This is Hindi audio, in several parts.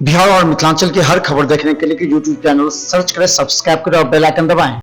बिहार और मिथिलांचल की हर खबर देखने के लिए यूट्यूब चैनल सर्च करें, सब्सक्राइब करें और बेल आइकन दबाएं।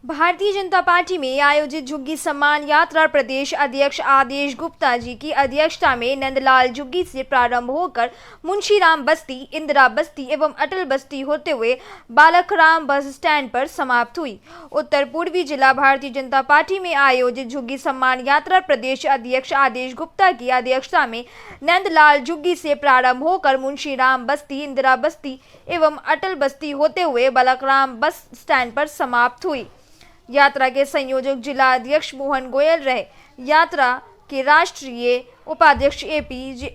भारतीय जनता पार्टी में आयोजित झुग्गी सम्मान यात्रा प्रदेश अध्यक्ष आदेश गुप्ता जी की अध्यक्षता में नंदलाल झुग्गी से प्रारंभ होकर मुंशीराम बस्ती, इंदिरा बस्ती एवं अटल बस्ती होते हुए बालकराम बस स्टैंड पर समाप्त हुई। उत्तर पूर्वी जिला भारतीय जनता पार्टी में आयोजित झुग्गी सम्मान यात्रा प्रदेश अध्यक्ष आदेश गुप्ता की अध्यक्षता में नंदलाल झुग्गी से प्रारंभ होकर मुंशीराम बस्ती, इंदिरा बस्ती एवं अटल बस्ती होते हुए बालकराम बस स्टैंड पर समाप्त हुई। यात्रा के संयोजक जिला अध्यक्ष मोहन गोयल रहे। यात्रा के राष्ट्रीय उपाध्यक्ष एपी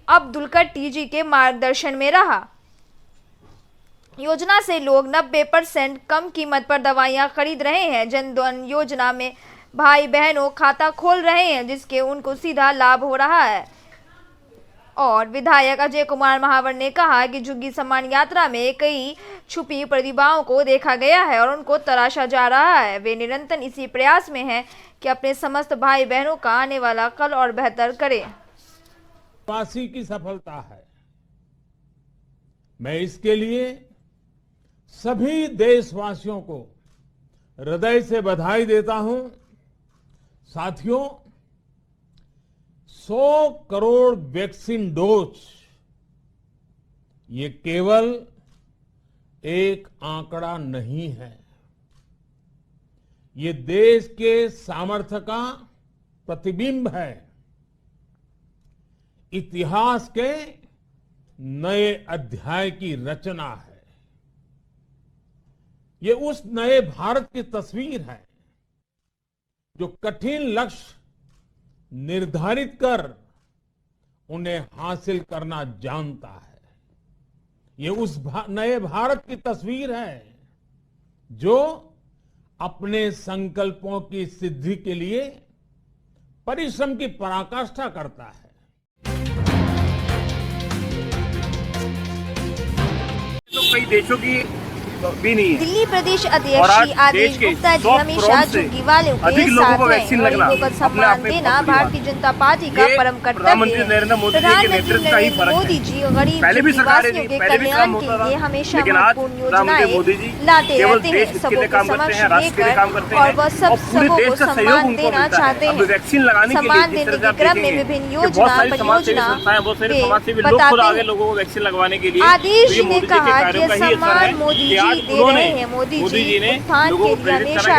अब्दुल कट्टी जी के मार्गदर्शन में रहा। योजना से लोग 90% कम कीमत पर दवाइयां खरीद रहे हैं। जन धन योजना में भाई बहनों खाता खोल रहे हैं, जिसके उनको सीधा लाभ हो रहा है। और विधायक अजय कुमार महावर ने कहा कि झुग्गी सम्मान यात्रा में कई छुपी प्रतिभाओं को देखा गया है और उनको तराशा जा रहा है। वे निरंतर इसी प्रयास में हैं कि अपने समस्त भाई बहनों का आने वाला कल और बेहतर करें। वासी की सफलता है। मैं इसके लिए सभी देशवासियों को हृदय से बधाई देता हूं। साथियों, 100 करोड़ वैक्सीन डोज ये केवल एक आंकड़ा नहीं है, ये देश के सामर्थ्य का प्रतिबिंब है। इतिहास के नए अध्याय की रचना है। ये उस नए भारत की तस्वीर है जो कठिन लक्ष्य निर्धारित कर उन्हें हासिल करना जानता है। ये उस नए भारत की तस्वीर है जो अपने संकल्पों की सिद्धि के लिए परिश्रम की पराकाष्ठा करता है। तो कई देशों की भी नहीं है। दिल्ली प्रदेश अध्यक्ष आदेश गुप्ता जी हमेशा झुग्गी वालों के साथ हैं और इनको का सम्मान देना भारतीय जनता पार्टी का परम कर्तव्य है। प्रधानमंत्री नरेंद्र मोदी जी गरीब निवासियों के कल्याण के लिए हमेशा महत्वपूर्ण योजनाएं लाते रहते हैं। सबों को समक्ष लेकर और वह सबों को सम्मान देना चाहते हैं। सम्मान देने के क्रम में विभिन्न योजना परियोजना बताते हैं। आदेश जी ने कहा कि सम्मान मोदी जी दे रहे हैं। मोदी जी उत्थान के लिए हमेशा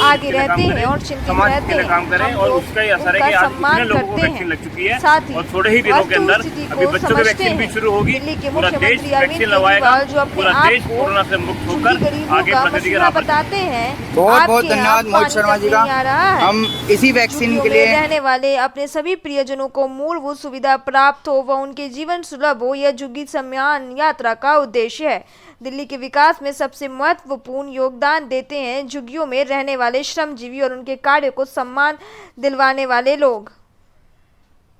आगे रहते हैं और चिंतित रहते हैं। हम लोग उनका सम्मान करते हैं। साथ ही और थोड़े ही दिनों के अंदर अभी बच्चों की वैक्सीन भी शुरू होगी। दिल्ली के पूरा देश मुख्यमंत्री अरविंद वैक्सीन लगवाएगा। केजरीवाल जो अपने आप को कोरोना से मुक्त होकर आगे प्रगति का राह पर बताते हैं। बहुत बहुत धन्यवाद मोहित शर्मा जी का। हम इसी वैक्सीन के लिए रहने वाले अपने सभी प्रियजनों को मूलभूत सुविधा प्राप्त हो व उनके जीवन सुलभ हो, यह झुग्गी सम्मान यात्रा का उद्देश्य है। दिल्ली के विकास में सबसे महत्वपूर्ण योगदान देते हैं झुग्गियों में रहने वाले श्रमजीवी और उनके कार्य को सम्मान दिलवाने वाले लोग।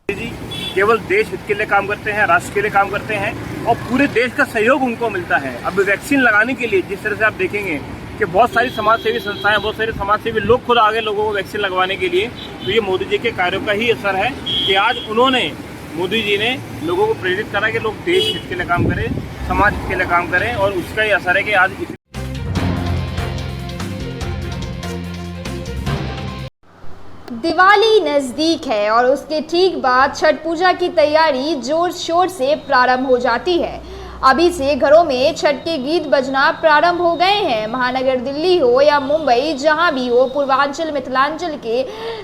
केवल देश हित के लिए काम करते हैं, राष्ट्र के लिए काम करते हैं और पूरे देश का सहयोग उनको मिलता है। अब वैक्सीन लगाने के लिए जिस तरह से आप देखेंगे कि बहुत सारी समाजसेवी संस्थाएं, बहुत सारे समाजसेवी लोग खुद आगे लोगों को वैक्सीन लगवाने के लिए, तो ये मोदी जी के कार्यों का ही असर है कि आज मोदी जी ने लोगों को प्रेरित करा कि लोग देश हित के लिए काम करें, समाज के लिए काम करें और उसका ही असर है कि आज दिवाली नजदीक है और उसके ठीक बाद छठ पूजा की तैयारी जोर शोर से प्रारंभ हो जाती है। अभी से घरों में छठ के गीत बजना प्रारंभ हो गए हैं। महानगर दिल्ली हो या मुंबई, जहां भी हो, पूर्वांचल मिथिलांचल के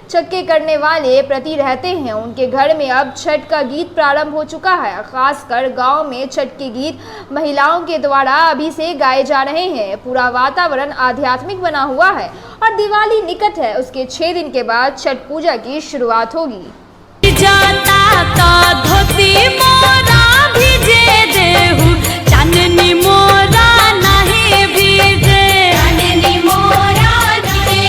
छक्के करने वाले प्रति रहते हैं। उनके घर में अब छठ का गीत प्रारंभ हो चुका है। खासकर गांव में छठ के गीत महिलाओं के द्वारा अभी से गाए जा रहे हैं। पूरा वातावरण आध्यात्मिक बना हुआ है और दिवाली निकट है। उसके 6 दिन के बाद छठ पूजा की शुरुआत होगी। चांदनी मोरा नहीं भीजे, चांदनी मोरा नहीं।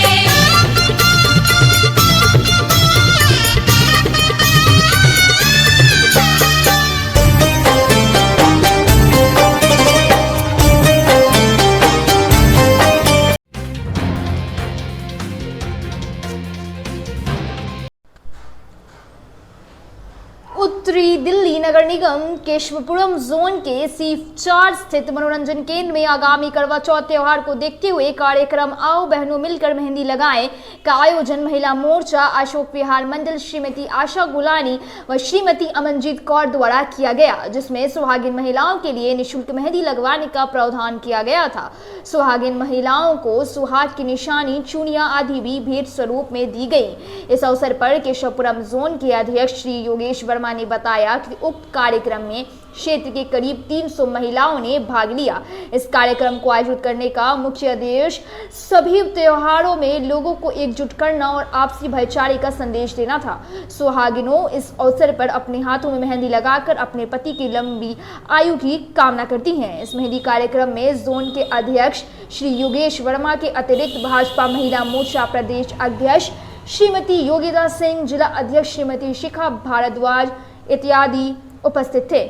उत्तरी दिल्ली नगर निगम केशवपुरम जोन के C4 स्थित मनोरंजन केंद्र में आगामी करवा चौथ त्योहार को देखते हुए कार्यक्रम आओ बहनों मिलकर मेहंदी लगाएं का आयोजन महिला मोर्चा अशोक विहार मंडल श्रीमती आशा गुलानी व श्रीमती अमनजीत कौर द्वारा किया गया, जिसमें सुहागिन महिलाओं के लिए निःशुल्क मेहंदी लगवाने का प्रावधान किया गया था। सुहागिन महिलाओं को सुहाग की निशानी, चूड़ियां आदि भी भेंट स्वरूप में दी गई। इस अवसर पर केशवपुरम जोन के अध्यक्ष श्री योगेश वर्मा ने बताया कि उक्त कार्यक्रम में क्षेत्र के करीब 300 महिलाओं ने भाग लिया। इस कार्यक्रम को आयोजित करने का मुख्य उद्देश्य सभी त्योहारों में लोगों को एकजुट करना और आपसी भाईचारे का संदेश देना था। सुहागिनों इस अवसर पर अपने हाथों में मेहंदी लगाकर अपने पति की लंबी आयु की कामना करती हैं। इस मेहंदी कार्यक्रम में जोन के अध्यक्ष श्री योगेश वर्मा के अतिरिक्त भाजपा महिला मोर्चा प्रदेश अध्यक्ष श्रीमती योगिता सिंह, जिला अध्यक्ष श्रीमती शिखा भारद्वाज इत्यादि उपस्थित थे।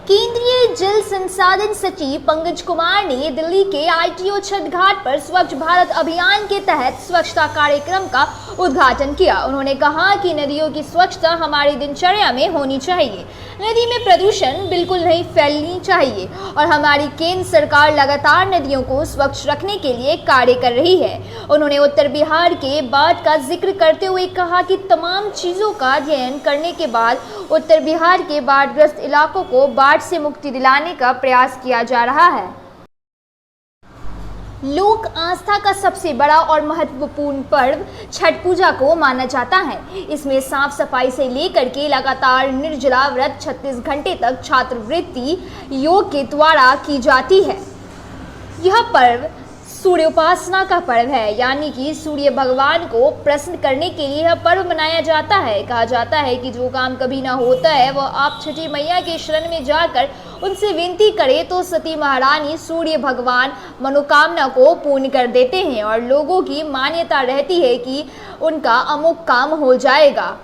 केंद्रीय जल संसाधन सचिव पंकज कुमार ने दिल्ली के ITO छठ घाट पर स्वच्छ भारत अभियान के तहत स्वच्छता कार्यक्रम का उद्घाटन किया। उन्होंने कहा कि नदियों की स्वच्छता हमारी दिनचर्या में होनी चाहिए। नदी में प्रदूषण बिल्कुल नहीं फैलनी चाहिए और हमारी केंद्र सरकार लगातार नदियों को स्वच्छ रखने के लिए कार्य कर रही है। उन्होंने उत्तर बिहार के बाढ़ का जिक्र करते हुए कहा कि तमाम चीजों का अध्ययन करने के बाद उत्तर बिहार के बाढ़ग्रस्त इलाकों को बाढ़ से मुक्ति दिलाने का प्रयास किया जा रहा है। लोक आस्था का सबसे बड़ा और महत्वपूर्ण पर्व छठ पूजा को माना जाता है। इसमें साफ सफाई से लेकर के लगातार निर्जला व्रत 36 घंटे तक छात्रवृत्ति योग के द्वारा की जाती है। यह पर्व सूर्य उपासना का पर्व है, यानी कि सूर्य भगवान को प्रसन्न करने के लिए यह पर्व मनाया जाता है। कहा जाता है कि जो काम कभी ना होता है वह आप छठी मैया के शरण में जाकर उनसे विनती करे तो सती महारानी सूर्य भगवान मनोकामना को पूर्ण कर देते हैं और लोगों की मान्यता रहती है कि उनका अमुक काम हो जाएगा।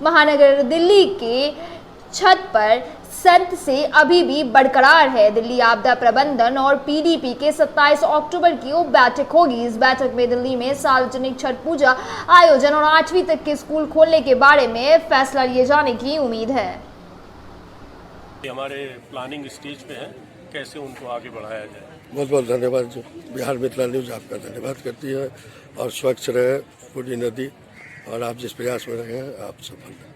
महानगर दिल्ली के छठ पर संत से अभी भी बरकरार है। दिल्ली आपदा प्रबंधन और PDP के 27 अक्टूबर की बैठक होगी। इस बैठक में दिल्ली में सार्वजनिक छठ पूजा आयोजन और 8वीं तक के स्कूल खोलने के बारे में फैसला लिए जाने की उम्मीद है। हमारे प्लानिंग स्टेज पे है, कैसे उनको आगे बढ़ाया जाए। बहुत बहुत धन्यवाद। जो बिहार मिथिला न्यूज आपका धन्यवाद करती है और स्वच्छ रहे पूरी नदी और आप जिस प्रयास में रहे हैं आप सफल हैं।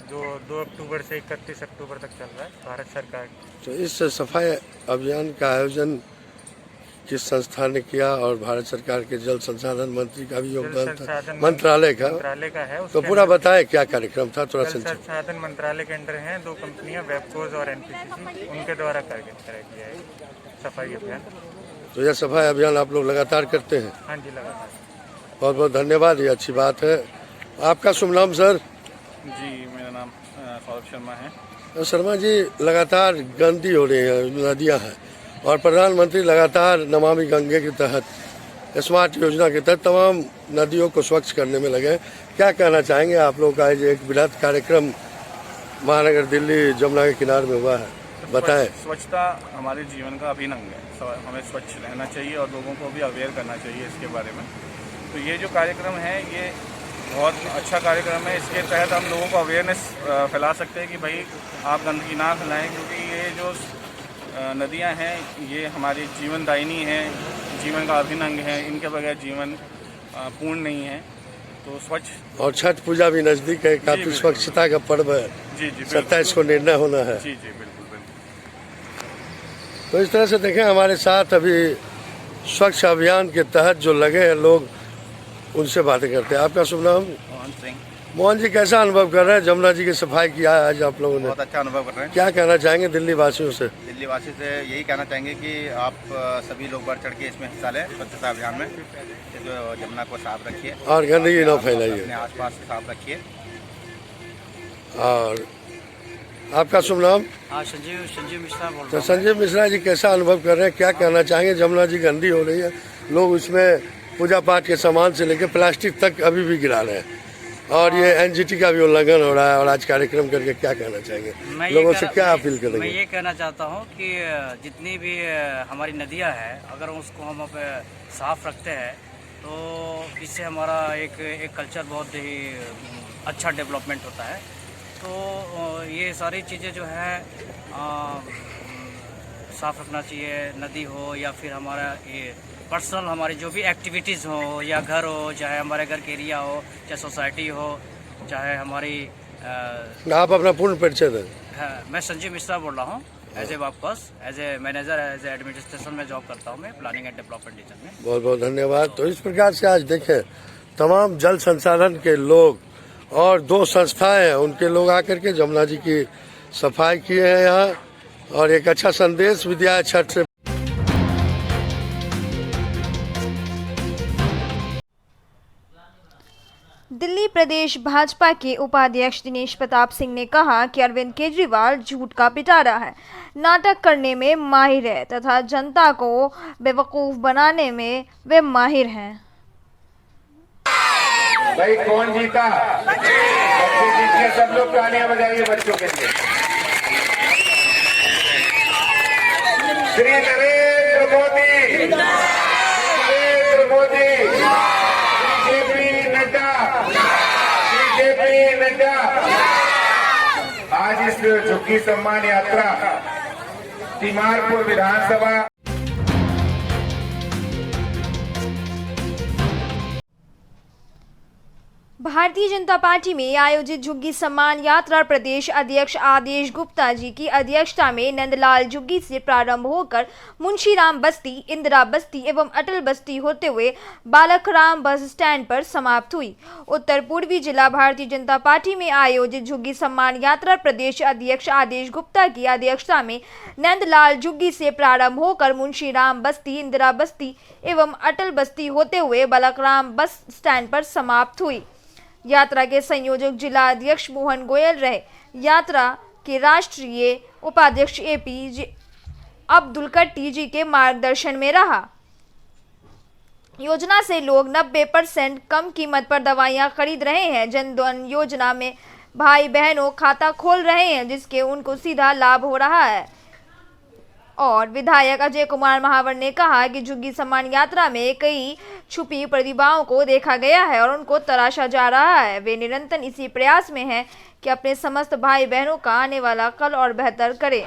जो 2 अक्टूबर से 31 अक्टूबर तक चल रहा है भारत सरकार। तो इस सफाई अभियान का आयोजन किस संस्था ने किया और भारत सरकार के जल संसाधन मंत्री का भी योगदान था, मंत्रालय का है। तो पूरा बताएं क्या कार्यक्रम था, थोड़ा जल संसाधन मंत्रालय के अंडर हैं 2 कंपनियां, वेबकोज और NPCC, उनके द्वारा किया है सफाई अभियान। तो यह सफाई अभियान आप लोग लगातार करते हैं? हाँ जी, लगातार। बहुत बहुत धन्यवाद, ये अच्छी बात है। आपका शुभ नाम सर? जी, मेरा नाम सौरभ शर्मा है। तो शर्मा जी, लगातार गंदी हो रही है नदियां हैं और प्रधानमंत्री लगातार नमामि गंगे के तहत स्मार्ट योजना के तहत तमाम नदियों को स्वच्छ करने में लगे। क्या कहना चाहेंगे आप लोग का एक बृहद कार्यक्रम महानगर दिल्ली जमुना के किनारे में हुआ है, बताएं। स्वच्छता हमारे जीवन का अभिन्न अंग है, हमें स्वच्छ रहना चाहिए और लोगों को भी अवेयर करना चाहिए इसके बारे में। तो ये जो कार्यक्रम है ये बहुत अच्छा कार्यक्रम है। इसके तहत हम लोगों को अवेयरनेस फैला सकते हैं कि भाई आप गंदगी ना फैलाएं, क्योंकि ये जो नदियां हैं ये हमारी जीवनदायिनी हैं, जीवन का अभिन्न अंग है, इनके बगैर जीवन पूर्ण नहीं है। तो स्वच्छ और छठ पूजा भी नजदीक है, काफी स्वच्छता का पर्व है। जी जी, 27 को निर्णय होना है। जी जी, बिल्कुल। तो इस तरह से देखें हमारे साथ अभी स्वच्छ अभियान के तहत जो लगे हैं लोग, उनसे बातें करते हैं। आपका शुभ नाम? मोहन सिंह। मोहन जी, कैसा अनुभव कर रहे हैं? जमुना जी की सफाई किया है आज आप लोगों ने? बहुत अच्छा अनुभव कर रहे हैं। क्या कहना चाहेंगे दिल्ली वासियों से? दिल्ली वासी से यही कहना चाहेंगे कि आप सभी लोग बढ़ चढ़ के इसमें हिस्सा लें, स्वच्छता अभियान में। जो जमुना को साफ रखिए और गंदगी न फैलाइए, अपने आसपास साफ रखिए। और आपका शुभ नाम? संजीव मिश्रा बोल रहा हूं। तो संजीव मिश्रा जी, कैसा अनुभव कर रहे हैं? क्या कहना चाहेंगे? जमुना जी गंदी हो रही है, लोग उसमें पूजा पाठ के सामान से लेकर प्लास्टिक तक अभी भी गिरा रहे हैं। और ये एनजीटी का भी उल्लंघन हो रहा है। और आज कार्यक्रम करके क्या कहना चाहेंगे, लोगों से क्या अपील करेंगे? मैं ये कहना चाहता हूँ कि जितनी भी हमारी नदियाँ हैं, अगर उसको हम अब साफ रखते हैं तो इससे हमारा एक कल्चर बहुत ही अच्छा डेवलपमेंट होता है। तो ये सारी चीज़ें जो है साफ रखना चाहिए, नदी हो या फिर हमारा ये पर्सनल हमारी जो भी एक्टिविटीज़ हो, या घर हो, चाहे हमारे घर के एरिया हो, चाहे सोसाइटी हो, चाहे हमारी आप अपना पूर्ण परिचय दें। मैं संजीव मिश्रा बोल रहा हूँ, as a workers, as a manager, as a administration में जॉब करता हूँ मैं, प्लानिंग एंड डेवलपमेंट डिवीजन में। बहुत बहुत धन्यवाद। तो इस प्रकार से आज देखें तमाम जल संसाधन के लोग और 2 संस्थाएं हैं, उनके लोग आकर के जमुना जी की सफाई किए हैं यहाँ, और एक अच्छा संदेश भी दिया है छठ से। दिल्ली प्रदेश भाजपा के उपाध्यक्ष दिनेश प्रताप सिंह ने कहा कि अरविंद केजरीवाल झूठ का पिटारा है, नाटक करने में माहिर है तथा जनता को बेवकूफ बनाने में वे माहिर हैं। भाई कौन जीता? बच्चे जीत के सब लोग तालियां बजाइए बच्चों के लिए। श्री नरेंद्र मोदी, नरेंद्र मोदी, बीजेपी नड्डा। आज इस झुग्गी सम्मान यात्रा तिमारपुर विधानसभा भारतीय जनता पार्टी में आयोजित झुग्गी सम्मान यात्रा प्रदेश अध्यक्ष आदेश गुप्ता जी की अध्यक्षता में नंदलाल झुग्गी से प्रारंभ होकर मुंशीराम बस्ती, इंदिरा बस्ती एवं अटल बस्ती होते हुए बालकराम बस स्टैंड पर समाप्त हुई। उत्तर पूर्वी जिला भारतीय जनता पार्टी में आयोजित झुग्गी सम्मान यात्रा प्रदेश अध्यक्ष आदेश गुप्ता की अध्यक्षता में नंदलाल झुग्गी से प्रारंभ होकर मुंशीराम बस्ती, इंदिरा बस्ती एवं अटल बस्ती होते हुए बालकराम बस स्टैंड पर समाप्त हुई। यात्रा के संयोजक जिला अध्यक्ष मोहन गोयल रहे। यात्रा के राष्ट्रीय उपाध्यक्ष APJ अब्दुल कट्टी जी के मार्गदर्शन में रहा। योजना से लोग 90% कम कीमत पर दवाइयां खरीद रहे हैं। जन धन योजना में भाई बहनों खाता खोल रहे हैं, जिसके उनको सीधा लाभ हो रहा है। और विधायक अजय कुमार महावर ने कहा कि झुग्गी सम्मान यात्रा में कई छुपी प्रतिभाओं को देखा गया है और उनको तराशा जा रहा है। वे निरंतर इसी प्रयास में हैं कि अपने समस्त भाई बहनों का आने वाला कल और बेहतर करें।